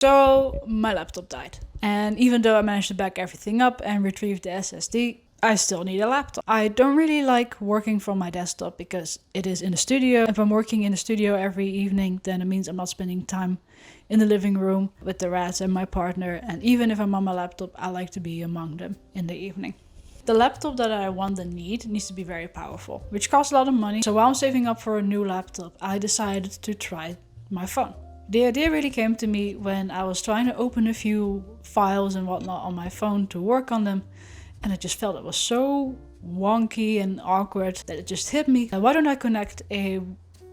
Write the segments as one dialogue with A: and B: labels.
A: So my laptop died. And even though I managed to back everything up and retrieve the SSD, I still need a laptop. I don't really like working from my desktop because it is in the studio. If I'm working in the studio every evening, then it means I'm not spending time in the living room with the rats and my partner. And even if I'm on my laptop, I like to be among them in the evening. The laptop that I want and need needs to be very powerful, which costs a lot of money. So while I'm saving up for a new laptop, I decided to try my phone. The idea really came to me when I was trying to open a few files and whatnot on my phone to work on them. And I just felt it was so wonky and awkward that it just hit me. Why don't I connect a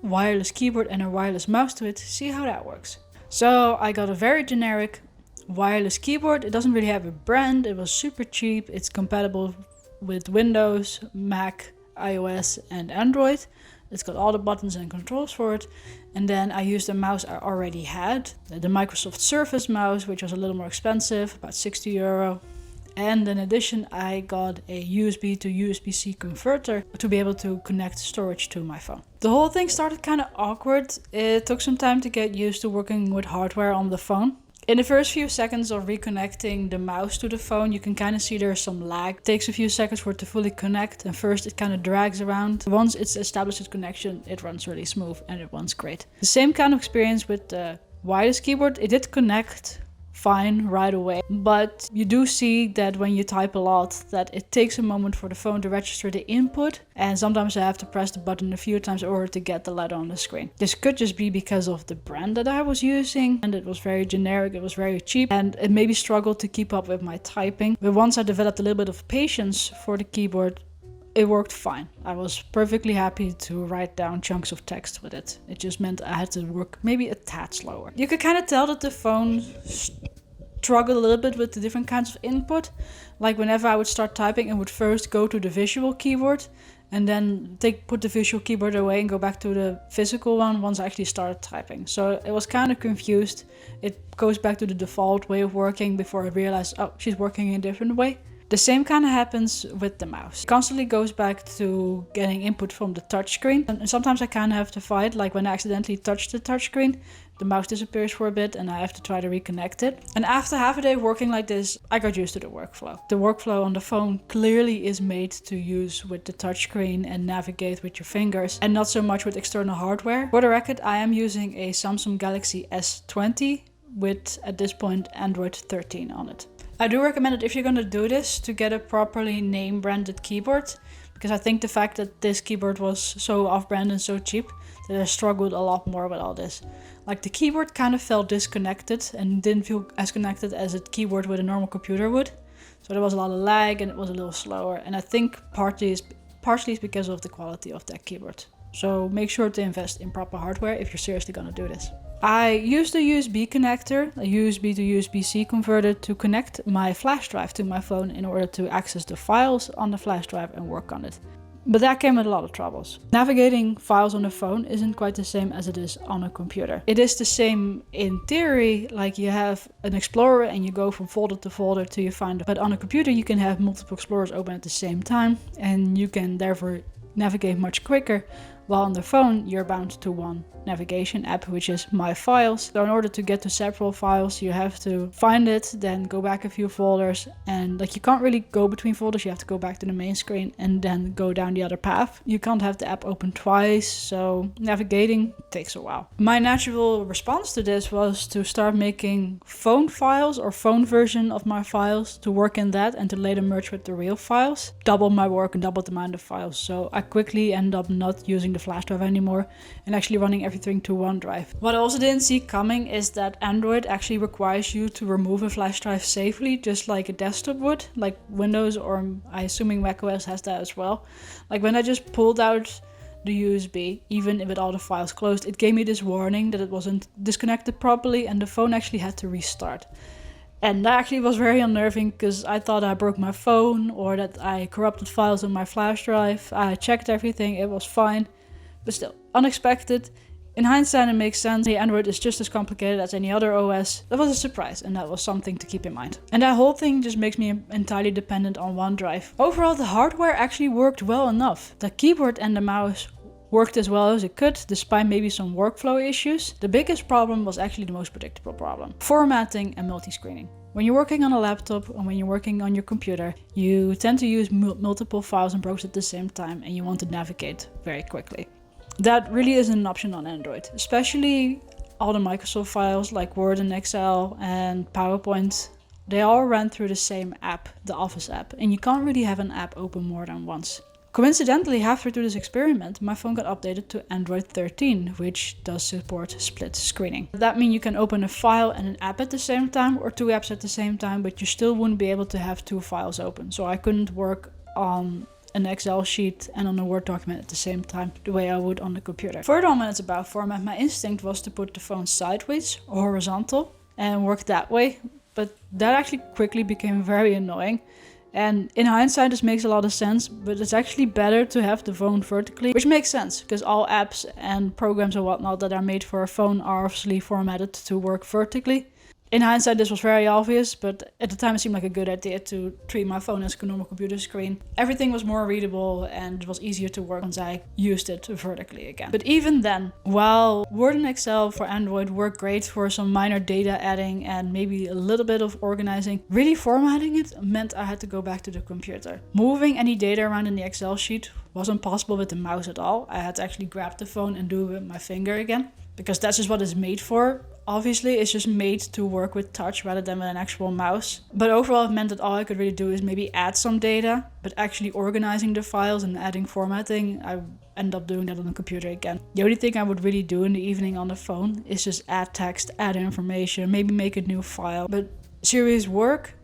A: wireless keyboard and a wireless mouse to it to see how that works? So I got a very generic wireless keyboard. It doesn't really have a brand. It was super cheap. It's compatible with Windows, Mac, iOS and Android. It's got all the buttons and controls for it. And then I used a mouse I already had, the Microsoft Surface mouse, which was a little more expensive, about €60. And in addition, I got a USB to USB-C converter to be able to connect storage to my phone. The whole thing started kind of awkward. It took some time to get used to working with hardware on the phone. In the first few seconds of reconnecting the mouse to the phone, you can kind of see there's some lag. It takes a few seconds for it to fully connect, and first it kind of drags around. Once it's established its connection, it runs really smooth and it runs great. The same kind of experience with the wireless keyboard. It did connect fine right away, but you do see that when you type a lot that it takes a moment for the phone to register the input, and sometimes I have to press the button a few times in order to get the letter on the screen. This could just be because of the brand that I was using, and it was very generic, it was very cheap, and it maybe struggled to keep up with my typing. But once I developed a little bit of patience for the keyboard, it worked fine. I was perfectly happy to write down chunks of text with it. It just meant I had to work maybe a tad slower. You could kind of tell that the phone struggled a little bit with the different kinds of input. Like whenever I would start typing, it would first go to the visual keyboard and then put the visual keyboard away and go back to the physical one once I actually started typing. So it was kind of confused. It goes back to the default way of working before I realized, oh, she's working in a different way. The same kind of happens with the mouse. It constantly goes back to getting input from the touchscreen. And sometimes I kind of have to fight, like when I accidentally touch the touchscreen, the mouse disappears for a bit and I have to try to reconnect it. And after half a day working like this, I got used to the workflow. The workflow on the phone clearly is made to use with the touchscreen and navigate with your fingers, and not so much with external hardware. For the record, I am using a Samsung Galaxy S20 with, at this point, Android 13 on it. I do recommend it if you're going to do this to get a properly name branded keyboard, because I think the fact that this keyboard was so off-brand and so cheap that I struggled a lot more with all this. Like the keyboard kind of felt disconnected and didn't feel as connected as a keyboard with a normal computer would. So there was a lot of lag and it was a little slower, and I think partially is because of the quality of that keyboard. So make sure to invest in proper hardware if you're seriously going to do this. I used a USB connector, a USB to USB-C converter, to connect my flash drive to my phone in order to access the files on the flash drive and work on it. But that came with a lot of troubles. Navigating files on a phone isn't quite the same as it is on a computer. It is the same in theory, like you have an explorer and you go from folder to folder till you find it. But on a computer you can have multiple explorers open at the same time, and you can therefore navigate much quicker. While on the phone, you're bound to one navigation app, which is My Files. So in order to get to several files, you have to find it, then go back a few folders, and like you can't really go between folders. You have to go back to the main screen and then go down the other path. You can't have the app open twice, so navigating takes a while. My natural response to this was to start making phone files or phone version of my files to work in that and to later merge with the real files. Double my work and double the amount of files. So I quickly end up not using the flash drive anymore and actually running everything to OneDrive. What I also didn't see coming is that Android actually requires you to remove a flash drive safely, just like a desktop would, like Windows, or I assuming macOS has that as well. Like when I just pulled out the USB, even with all the files closed, it gave me this warning that it wasn't disconnected properly and the phone actually had to restart. And that actually was very unnerving because I thought I broke my phone or that I corrupted files on my flash drive. I checked everything, it was fine. But still, unexpected. In hindsight, it makes sense. The Android is just as complicated as any other OS. That was a surprise, and that was something to keep in mind. And that whole thing just makes me entirely dependent on OneDrive. Overall, the hardware actually worked well enough. The keyboard and the mouse worked as well as it could, despite maybe some workflow issues. The biggest problem was actually the most predictable problem: formatting and multi-screening. When you're working on a laptop and when you're working on your computer, you tend to use multiple files and programs at the same time, and you want to navigate very quickly. That really isn't an option on Android, especially all the Microsoft files like Word and Excel and PowerPoint. They all run through the same app, the Office app, and you can't really have an app open more than once. Coincidentally, halfway through this experiment, my phone got updated to Android 13, which does support split screening. That means you can open a file and an app at the same time, or 2 apps at the same time, but you still wouldn't be able to have 2 files open. So I couldn't work on an Excel sheet and on a Word document at the same time, the way I would on the computer. Further on, when it's about format, my instinct was to put the phone sideways or horizontal and work that way, but that actually quickly became very annoying. And in hindsight, this makes a lot of sense, but it's actually better to have the phone vertically, which makes sense because all apps and programs and whatnot that are made for a phone are obviously formatted to work vertically. In hindsight, this was very obvious, but at the time it seemed like a good idea to treat my phone as a normal computer screen. Everything was more readable and it was easier to work once I used it vertically again. But even then, while Word and Excel for Android work great for some minor data adding and maybe a little bit of organizing, really formatting it meant I had to go back to the computer. Moving any data around in the Excel sheet wasn't possible with the mouse at all. I had to actually grab the phone and do it with my finger again, because that's just what it's made for. Obviously, it's just made to work with touch rather than with an actual mouse. But overall, it meant that all I could really do is maybe add some data, but actually organizing the files and adding formatting, I end up doing that on the computer again. The only thing I would really do in the evening on the phone is just add text, add information, maybe make a new file. But serious work?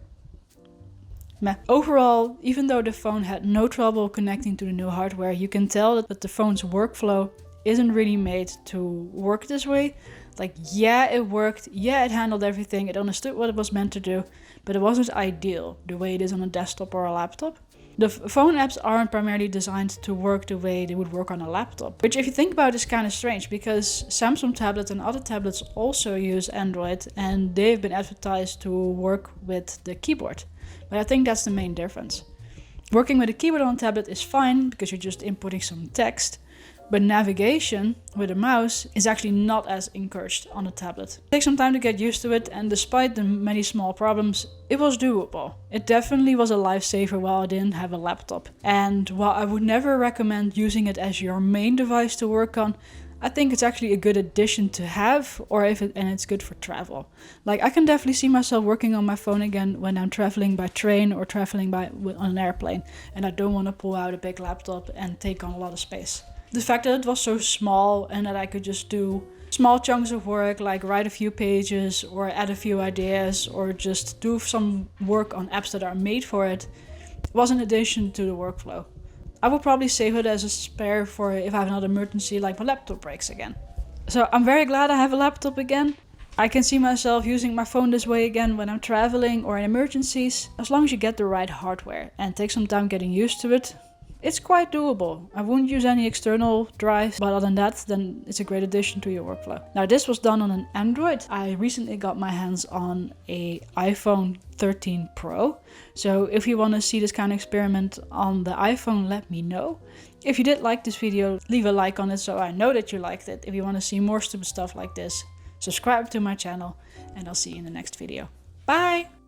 A: Meh. Overall, even though the phone had no trouble connecting to the new hardware, you can tell that the phone's workflow isn't really made to work this way. Like, yeah, it worked, yeah, it handled everything, it understood what it was meant to do, but it wasn't ideal the way it is on a desktop or a laptop. The phone apps aren't primarily designed to work the way they would work on a laptop, which if you think about it is kind of strange, because Samsung tablets and other tablets also use Android and they've been advertised to work with the keyboard. But I think that's the main difference. Working with a keyboard on a tablet is fine because you're just inputting some text, but navigation with a mouse is actually not as encouraged on a tablet. It takes some time to get used to it, and despite the many small problems, it was doable. It definitely was a lifesaver while I didn't have a laptop. And while I would never recommend using it as your main device to work on, I think it's actually a good addition to have, and it's good for travel. Like, I can definitely see myself working on my phone again when I'm traveling by train or traveling on an airplane, and I don't want to pull out a big laptop and take on a lot of space. The fact that it was so small and that I could just do small chunks of work, like write a few pages or add a few ideas or just do some work on apps that are made for it, was an addition to the workflow. I would probably save it as a spare for if I have another emergency, like my laptop breaks again. So I'm very glad I have a laptop again. I can see myself using my phone this way again when I'm traveling or in emergencies. As long as you get the right hardware and take some time getting used to it, it's quite doable. I wouldn't use any external drives, but other than that, then it's a great addition to your workflow. Now, this was done on an Android. I recently got my hands on an iPhone 13 Pro. So if you want to see this kind of experiment on the iPhone, let me know. If you did like this video, leave a like on it so I know that you liked it. If you want to see more stupid stuff like this, subscribe to my channel, and I'll see you in the next video. Bye!